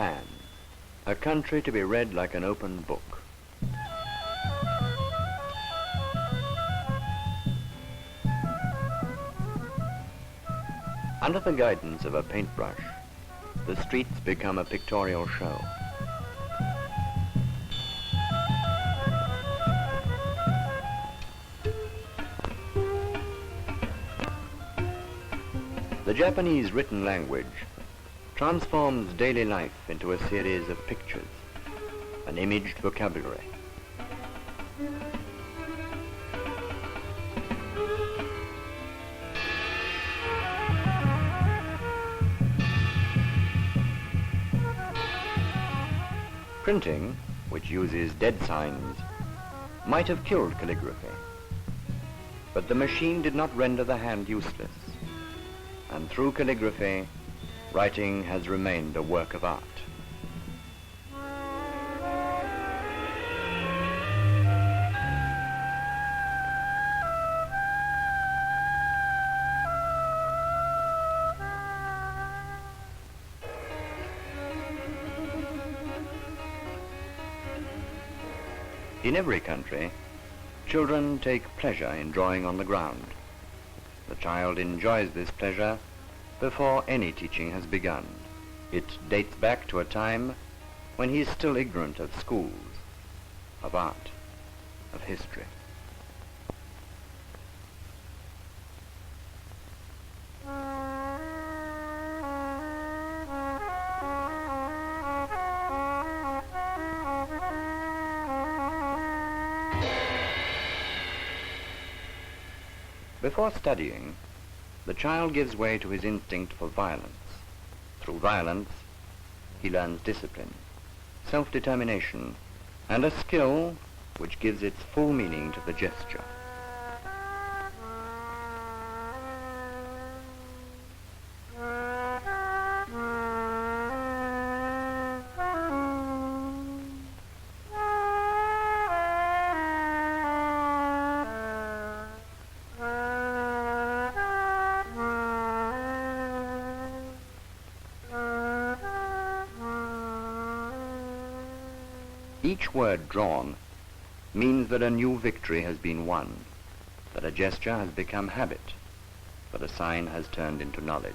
Japan, a country to be read like an open book. Under the guidance of a paintbrush, the streets become a pictorial show. The Japanese written language transforms daily life into a series of pictures, an imaged vocabulary. Printing, which uses dead signs, might have killed calligraphy, but the machine did not render the hand useless, and through calligraphy, writing has remained a work of art. In every country, children take pleasure in drawing on the ground. The child enjoys this pleasure before any teaching has begun. It dates back to a time when he is still ignorant of schools, of art, of history. Before studying, the child gives way to his instinct for violence. Through violence, he learns discipline, self-determination, and a skill which gives its full meaning to the gesture. Each word drawn means that a new victory has been won, that a gesture has become habit, that a sign has turned into knowledge.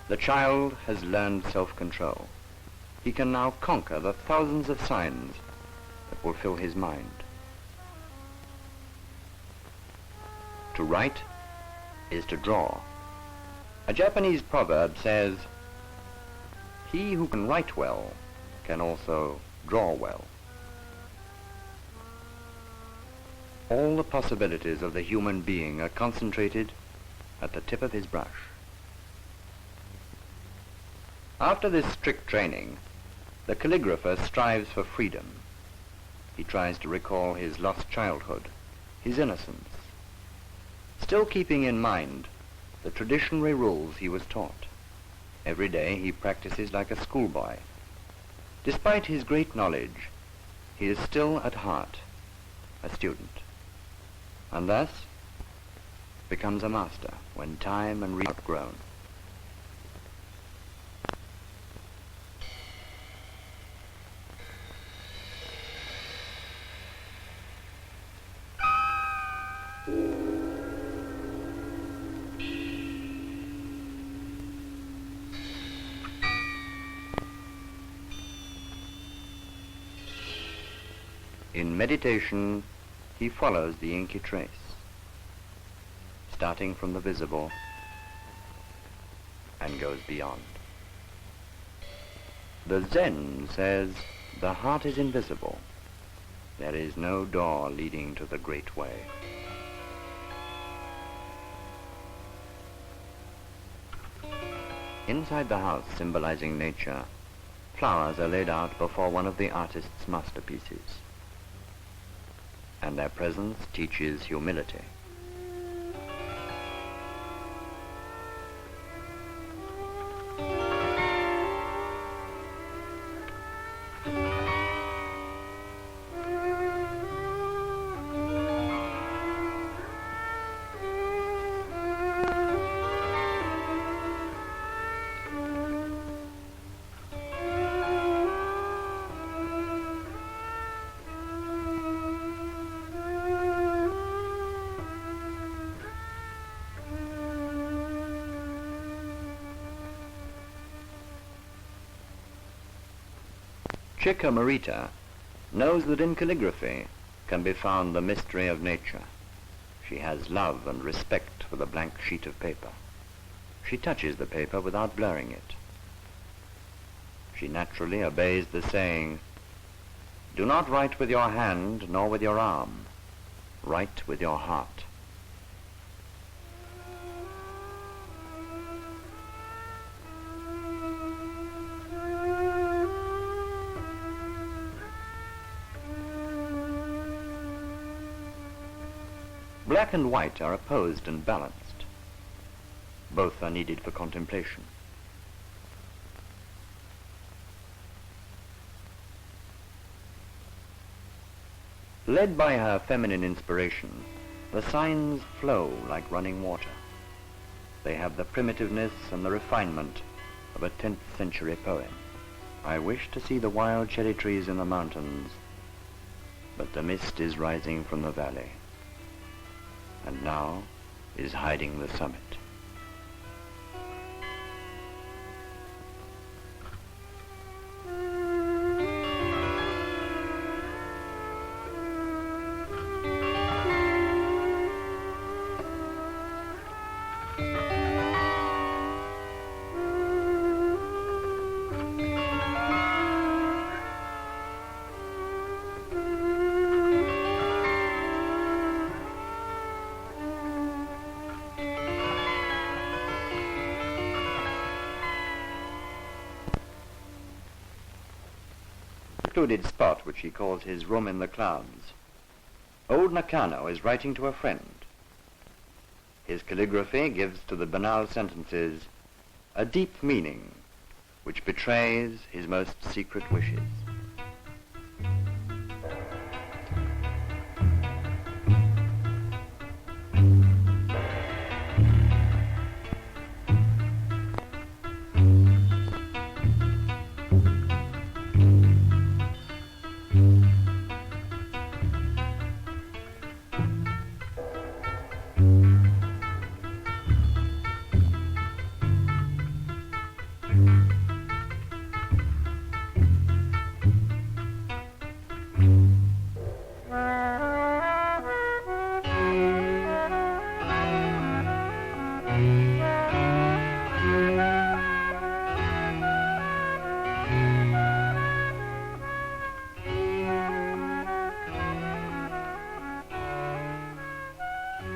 The child has learned self-control. He can now conquer the thousands of signs that will fill his mind. To write is to draw. A Japanese proverb says, "He who can write well can also draw well." All the possibilities of the human being are concentrated at the tip of his brush. After this strict training, the calligrapher strives for freedom. He tries to recall his lost childhood, his innocence, still keeping in mind the traditionary rules he was taught. Every day he practices like a schoolboy. Despite his great knowledge, he is still at heart a student, and thus becomes a master when time and reason are outgrown. In meditation, he follows the inky trace, starting from the visible and goes beyond. The Zen says, "The heart is invisible. There is no door leading to the great way." Inside the house symbolizing nature, flowers are laid out before one of the artist's masterpieces, and their presence teaches humility. Chica Marita knows that in calligraphy can be found the mystery of nature. She has love and respect for the blank sheet of paper. She touches the paper without blurring it. She naturally obeys the saying, "Do not write with your hand nor with your arm. Write with your heart." Black and white are opposed and balanced. Both are needed for contemplation. Led by her feminine inspiration, the signs flow like running water. They have the primitiveness and the refinement of a 10th century poem. I wish to see the wild cherry trees in the mountains, but the mist is rising from the valley, and now is hiding the summit. Secluded spot which he calls his room in the clouds. Old Nakano is writing to a friend. His calligraphy gives to the banal sentences a deep meaning which betrays his most secret wishes.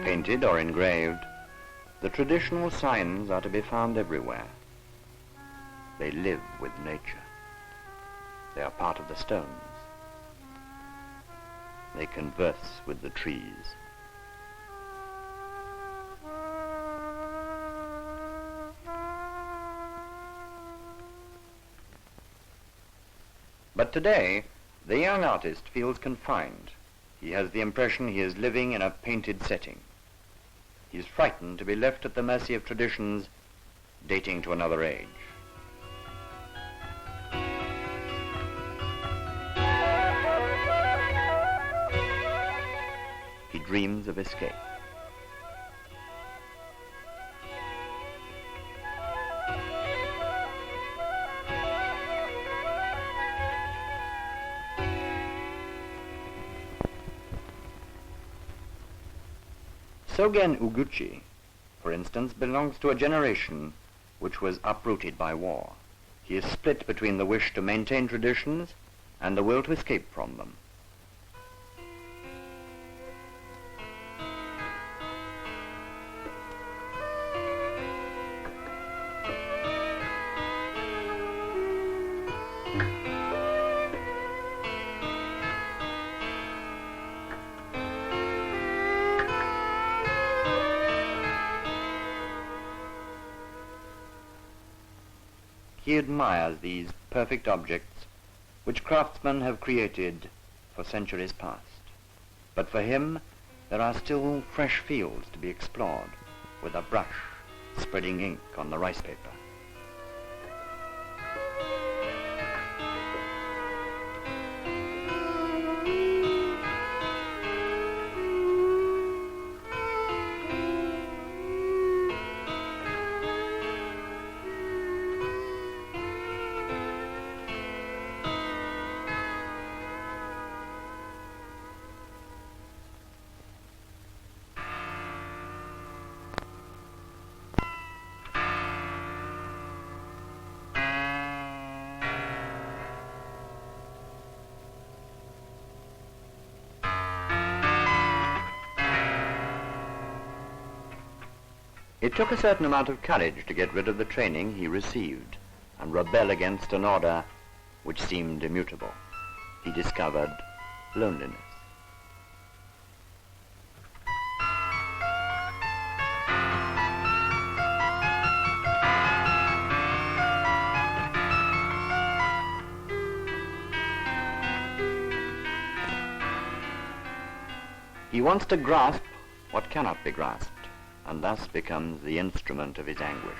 Painted or engraved, the traditional signs are to be found everywhere. They live with nature. They are part of the stones. They converse with the trees. But today, the young artist feels confined. He has the impression he is living in a painted setting. He is frightened to be left at the mercy of traditions dating to another age. He dreams of escape. Sogen Uguchi, for instance, belongs to a generation which was uprooted by war. He is split between the wish to maintain traditions and the will to escape from them. He admires these perfect objects which craftsmen have created for centuries past. But for him, there are still fresh fields to be explored with a brush spreading ink on the rice paper. It took a certain amount of courage to get rid of the training he received and rebel against an order which seemed immutable. He discovered loneliness. He wants to grasp what cannot be grasped, and thus becomes the instrument of his anguish.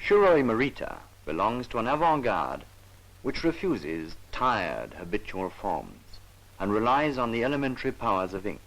Shuroi Marita belongs to an avant-garde which refuses tired, habitual forms and relies on the elementary powers of ink.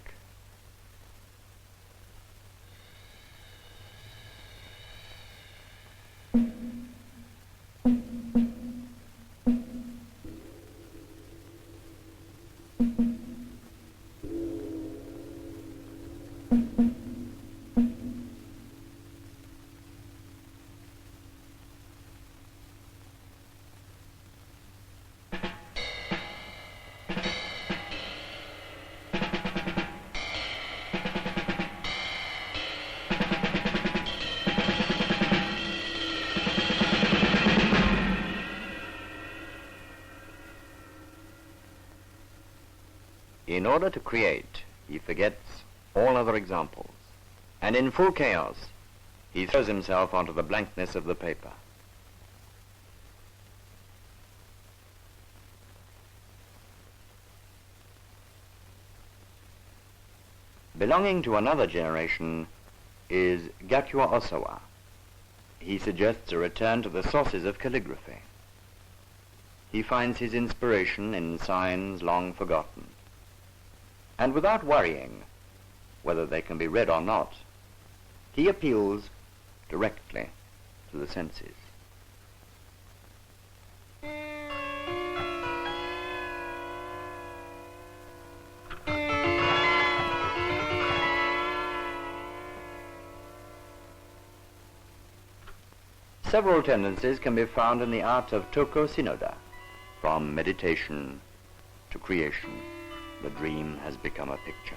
In order to create, he forgets all other examples, and in full chaos, he throws himself onto the blankness of the paper. Belonging to another generation is Gakuo Osawa. He suggests a return to the sources of calligraphy. He finds his inspiration in signs long forgotten. And without worrying whether they can be read or not, he appeals directly to the senses. Several tendencies can be found in the art of Toko Shinoda, from meditation to creation. The dream has become a picture.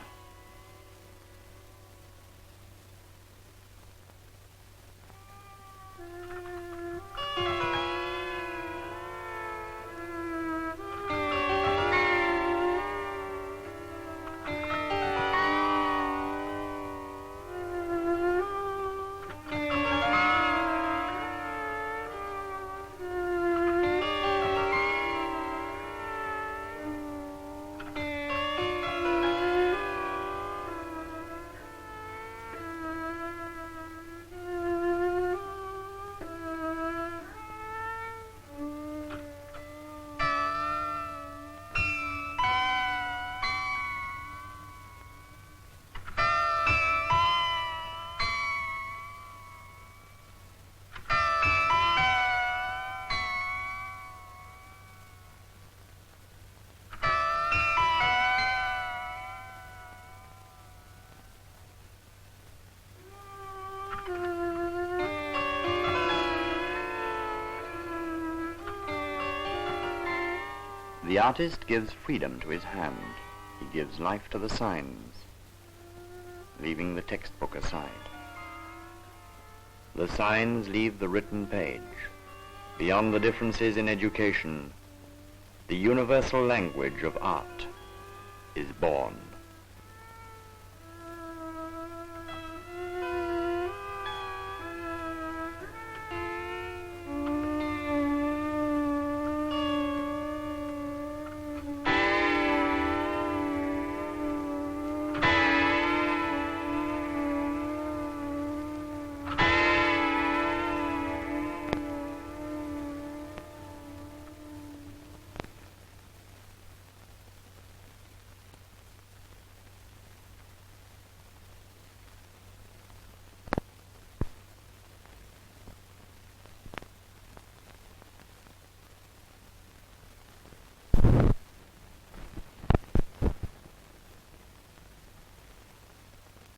The artist gives freedom to his hand. He gives life to the signs, leaving the textbook aside. The signs leave the written page. Beyond the differences in education, the universal language of art is born.